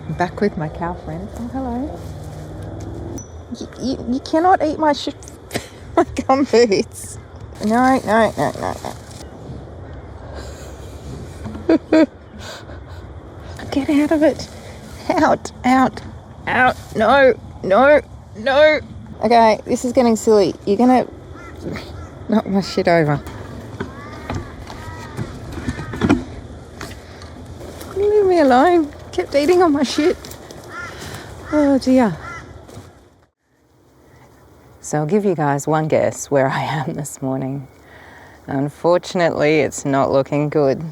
I'm back with my cow friend. Oh, hello. You cannot eat my my gum boots. No. Get out of it. Out. No. Okay, this is getting silly. You're gonna knock my shit over. Leave me alone. Kept eating on my shit. Oh dear. So I'll give you guys one guess where I am this morning. Unfortunately, it's not looking good.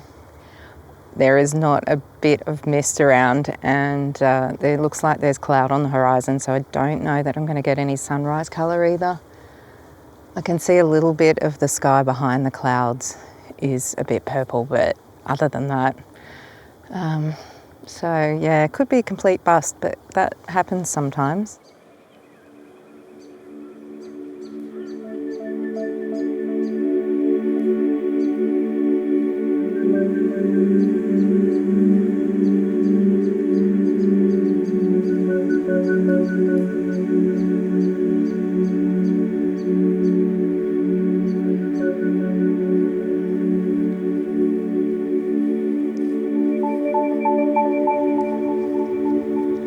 There is not a bit of mist around, and it looks like there's cloud on the horizon, so I don't know that I'm going to get any sunrise colour either. I can see a little bit of the sky behind the clouds is a bit purple, but other than that, so yeah, it could be a complete bust, but that happens sometimes.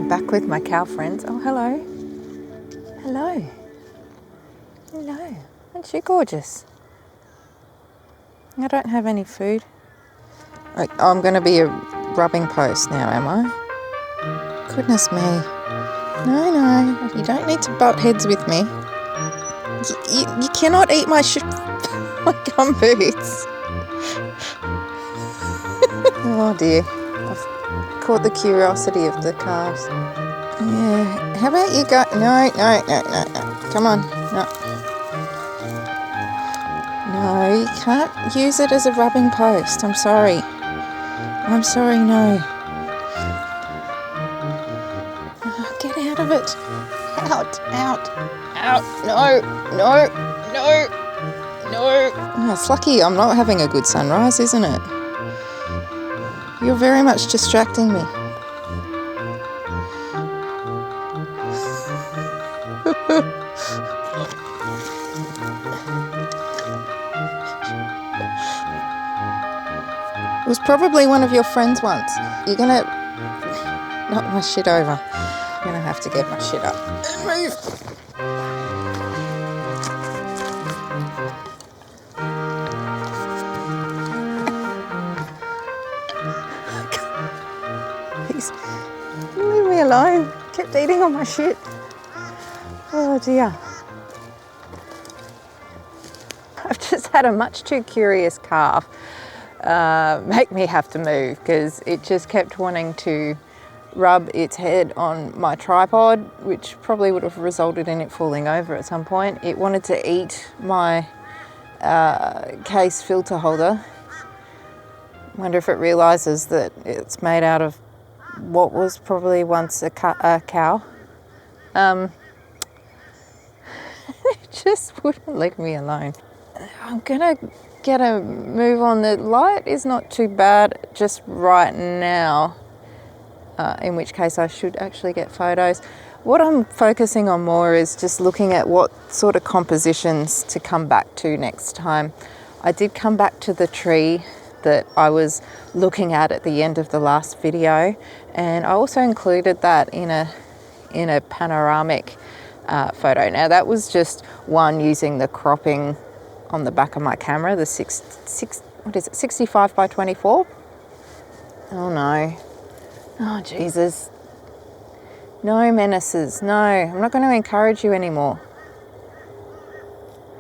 Back with my cow friends. Oh, hello. Aren't you gorgeous? I don't have any food. I'm going to be a rubbing post now, am I? Goodness me. No, you don't need to butt heads with me. You cannot eat my my gum boots. Oh dear. I've caught the curiosity of the calves. Yeah. How about you go? No. Come on. No, you can't use it as a rubbing post. I'm sorry, no. Oh, get out of it. Out. No. Oh, it's lucky I'm not having a good sunrise, isn't it? You're very much distracting me. It was probably one of your friends once. You're gonna knock my shit over. I'm gonna have to get my shit up and move. Please, leave me alone. Kept eating on my shit. Oh dear. I've just had a much too curious calf make me have to move, because it just kept wanting to rub its head on my tripod, which probably would have resulted in it falling over at some point. It wanted to eat my case filter holder. Wonder if it realises that it's made out of what was probably once a cow. It just wouldn't leave me alone. I'm gonna get a move on. The light is not too bad just right now, in which case I should actually get photos. What I'm focusing on more is just looking at what sort of compositions to come back to next time. I did come back to the tree that I was looking at the end of the last video, and I also included that in a panoramic photo. Now that was just one using the cropping on the back of my camera, the 65 by 24. Oh no. Oh Jesus. No menaces. No, I'm not going to encourage you anymore.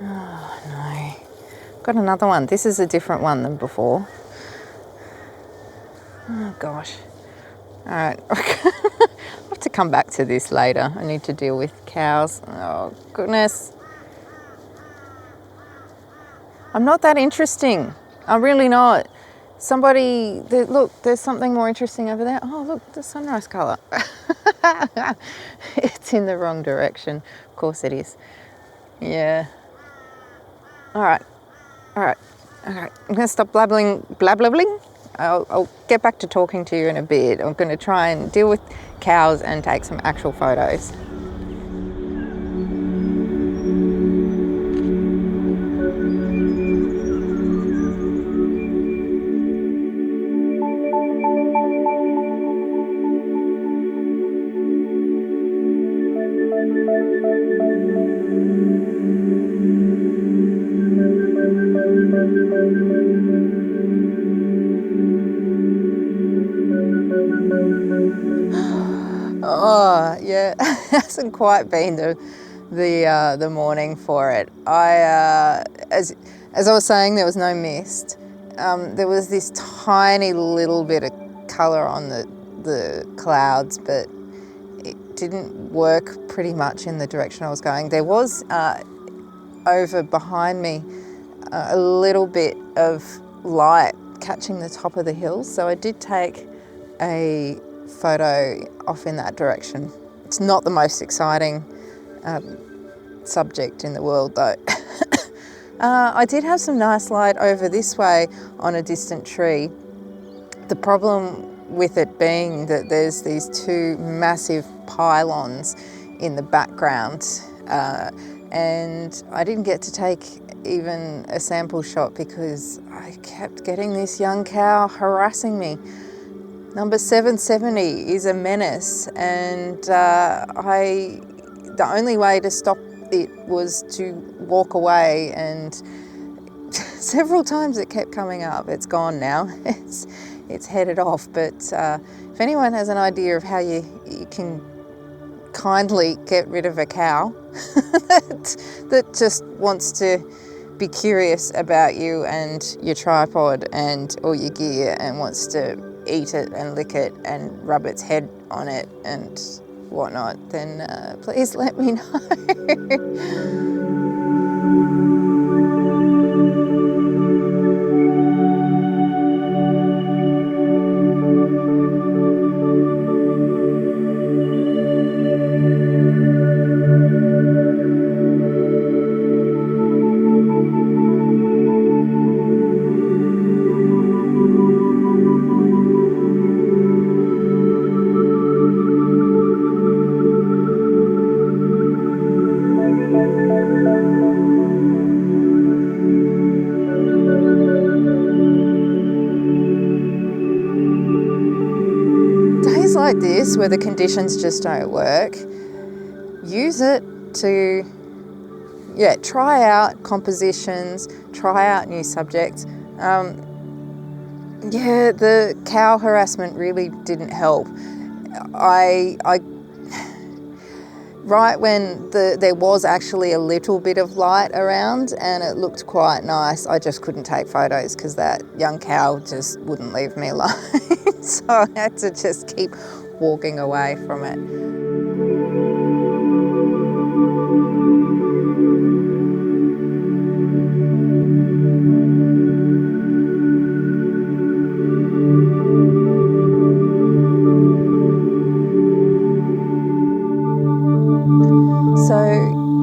Oh no. Got another one. This is a different one than before. Oh gosh. All right. I'll have to come back to this later. I need to deal with cows. Oh goodness. I'm not that interesting. I'm really not. Look, there's something more interesting over there. Oh, look, the sunrise colour. It's in the wrong direction. Of course it is. Yeah. All right. I'm going to stop blabbling. I'll get back to talking to you in a bit. I'm going to try and deal with cows and take some actual photos. Oh yeah, it hasn't quite been the morning for it. As I was saying, there was no mist. There was this tiny little bit of colour on the clouds, but it didn't work pretty much in the direction I was going. There was over behind me a little bit of light catching the top of the hill, so I did take a photo off in that direction. It's not the most exciting subject in the world though. I did have some nice light over this way on a distant tree. The problem with it being that there's these two massive pylons in the background, and I didn't get to take even a sample shot because I kept getting this young cow harassing me. Number 770 is a menace, and the only way to stop it was to walk away, and several times it kept coming up. It's gone now. It's headed off, but if anyone has an idea of how you can kindly get rid of a cow that just wants to be curious about you and your tripod and all your gear and wants to eat it and lick it and rub its head on it and whatnot, then please let me know. Days like this, where the conditions just don't work, use it to try out compositions, try out new subjects. The cow harassment really didn't help. I right when there was actually a little bit of light around and it looked quite nice, I just couldn't take photos because that young cow just wouldn't leave me alone. So I had to just keep walking away from it. So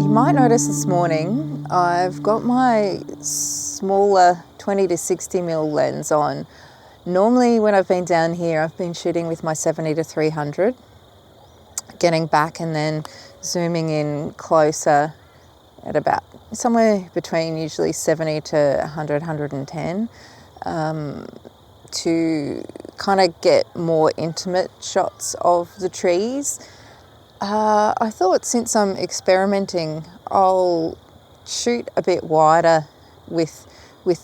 you might notice this morning I've got my smaller 20 to 60 mil lens on. Normally when I've been down here I've been shooting with my 70 to 300, getting back and then zooming in closer at about somewhere between usually 70 to 100, 110 to kind of get more intimate shots of the trees. I thought since I'm experimenting, I'll shoot a bit wider with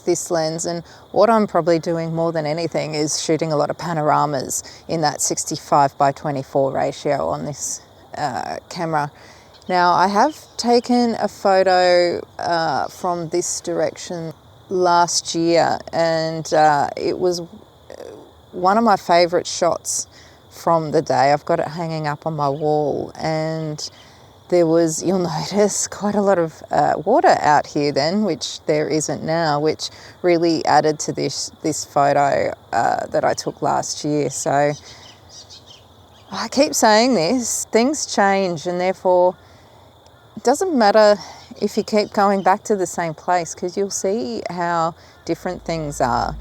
this lens, and what I'm probably doing more than anything is shooting a lot of panoramas in that 65:24 ratio on this camera. Now I have taken a photo from this direction last year, and it was one of my favourite shots from the day. I've got it hanging up on my wall, and there was, you'll notice, quite a lot of water out here then, which there isn't now, which really added to this photo that I took last year. So I keep saying this, things change, and therefore it doesn't matter if you keep going back to the same place, because you'll see how different things are.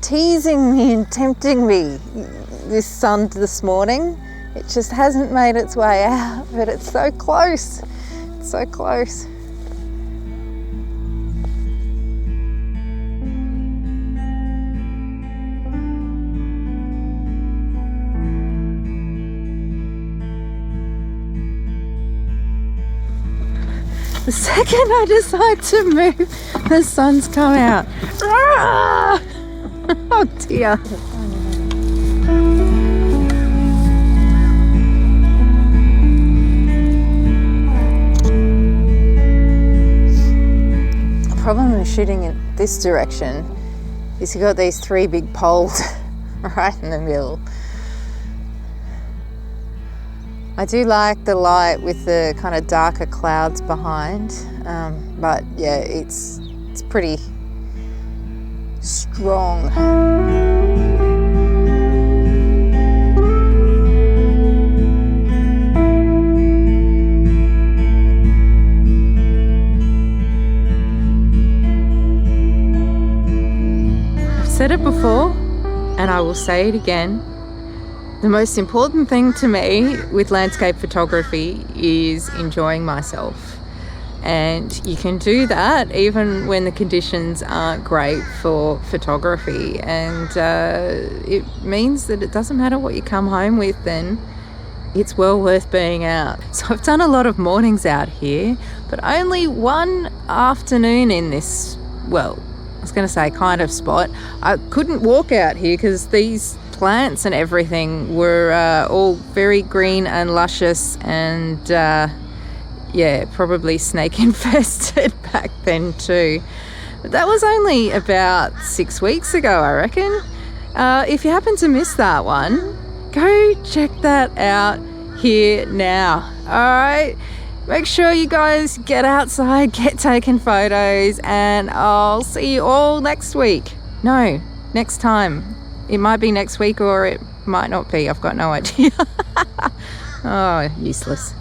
teasing me and tempting me, this sun this morning. It just hasn't made its way out, but it's so close. It's so close. The second I decide to move, the sun's come out. Ah! Oh dear. The problem with shooting in this direction is you've got these three big poles right in the middle. I do like the light with the kind of darker clouds behind, but yeah, it's pretty strong. I've said it before, and I will say it again. The most important thing to me with landscape photography is enjoying myself. And you can do that even when the conditions aren't great for photography. And it means that it doesn't matter what you come home with then, it's well worth being out. So I've done a lot of mornings out here, but only one afternoon in this, well, I was going to say kind of spot. I couldn't walk out here because these plants and everything were all very green and luscious, and yeah, probably snake infested back then too. But that was only about 6 weeks ago, I reckon. If you happen to miss that one, go check that out here now. All right, make sure you guys get outside, get taking photos, and I'll see you all next week. No, next time. It might be next week or it might not be. I've got no idea. Oh, useless.